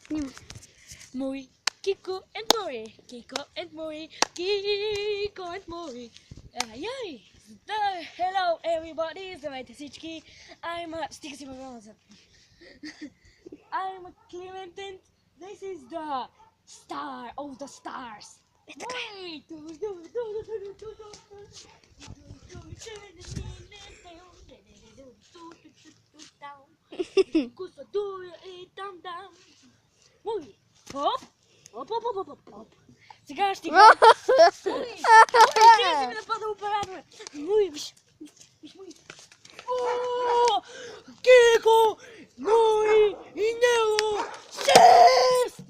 Снимай. Мой Кико and Мори, Кико and Мори, Кико and Мори. Ай, hello everybody, здравейте всички. Стига си във назад. I'm Clementine. This is the star of the stars. Е така. Мой. Хоп. Оп, оп, оп, оп, оп. Сега ще го... Мой, сега си ми напада оператора. Мой, виж, мой. О, Кико, мой и него, шест!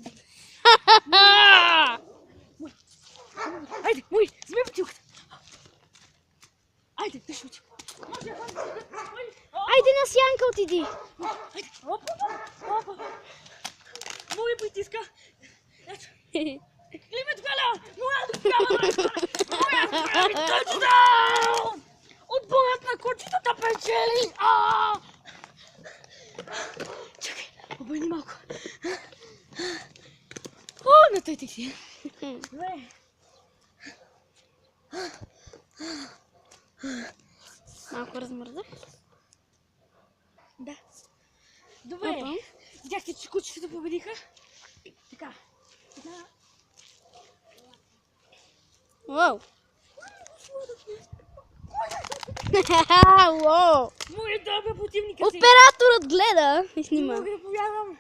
Айде, мой, вземи бутилката. Айде, да шути. Айде на сянка отиди. Айде, оп, оп, оп. Мой притиска. Ето. Климат хваля! Моя тъчдаун! Отборът на кучетата печели! Чакай, обърни малко. Натъйтих си. Добре. Малко размърдах. Да. Добре. Видяхте, че кучетата победиха? Така. Уау! Уау! Моят добър противник е. Операторът гледа и снима. Мога да повярвам.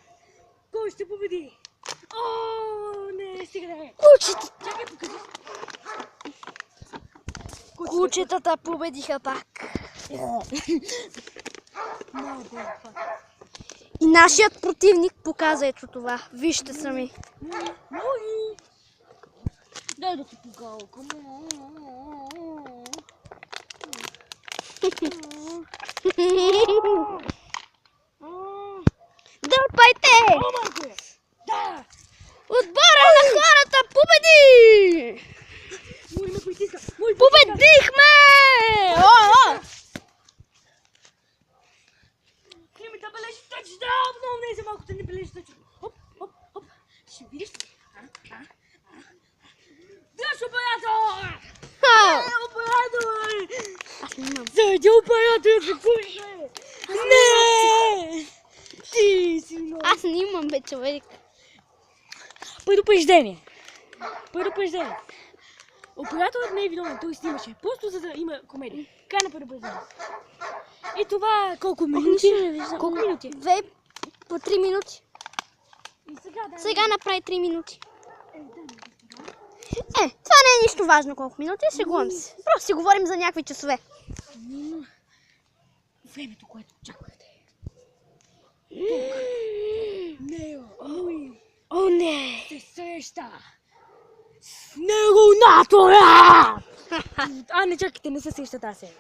Кой ще победи? О, не, стига да е. Кучета! Чакай, покажи. Кучетата победиха пак. И нашият противник показа ето това. Вижте сами. Мой! Дай да ти погалка. Дърпайте! О, малко е! Да! Отбора на хората победи! Мой ме притиска! Мой Победихме! О! Климата бележи тъчдаун! Много не е за малко да не бележи тъчдаун. Хоп, хоп, хоп. Ще видиш ли? Дръж оператор! Оператор! Аз снимам. Заради оператора какво е? Не! Ти си много... Аз снимам, бе, човек. Предупреждение. Предупреждение. Операторът не е виновен, той снимаше. Просто за да има комедия. Край на предупреждение. И това колко минути? Колко минути? 2 по 3 минути. И сега да... Сега направи 3 минути. Това не е нищо важно колко минути, шегувам се. Просто си говорим за някакви часове. Времето, което очаквахте. Нео, мой, О, не! се среща с Неронатора! Не чакайте, не се среща тази серия.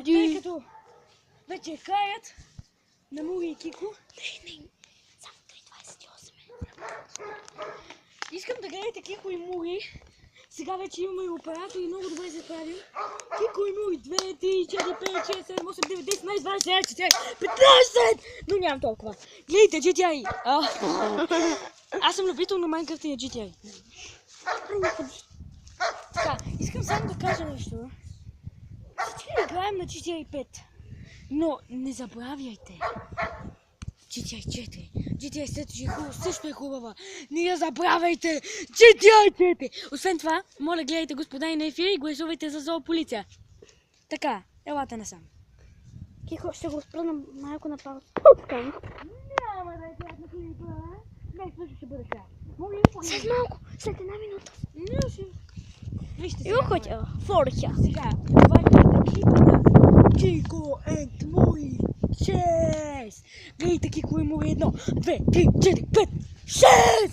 Тъй като вече е краят на Мури и Кико. Не, само 3:28 е. Искам да гледате Кико и Мури. Сега вече имаме и оператор и много добре се справим. Кико и Мури 2, 3, 4, 5, 6, 7, 8, 9, 10, 11, 12, 13, 14, 15! Но нямам толкова. Гледайте GTI! Аз съм любител на Майнкрафт и на GTI. Така, искам само да кажа нещо. Всички играем на GTI 5. Но не забравяйте. GTI 4. GTI 7 също е хубава. Не я забравяйте! GTI 4! Освен това, моля гледайте господа и на ефир и гласувайте за зоополиция. Така, елате насам. Кико, ще го спра на малко на пауза. Няма да е крат на клипа. Не, също ще бъде крат. След малко, след 1 минута. Не, ще... Вижте И хотя, форхя. Сега, това е клипа на Кико and Мури 6. Гледайте Кико и Мури 1, 2, 3, 4, 5, 6!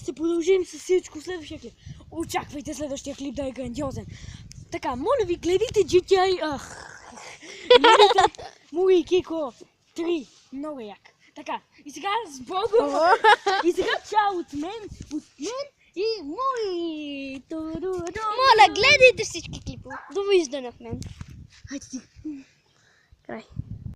Ще продължим с всичко в следващия клип. Очаквайте следващия клип да е грандиозен. Така, моля ви, гледайте GTI... Гледайте Мури и Кико 3. Много як. Така, и сега с Богом. И сега чао от мен и Мури. Моля, гледайте всички клипове. Довиждане в мен. Хайде ти. Край.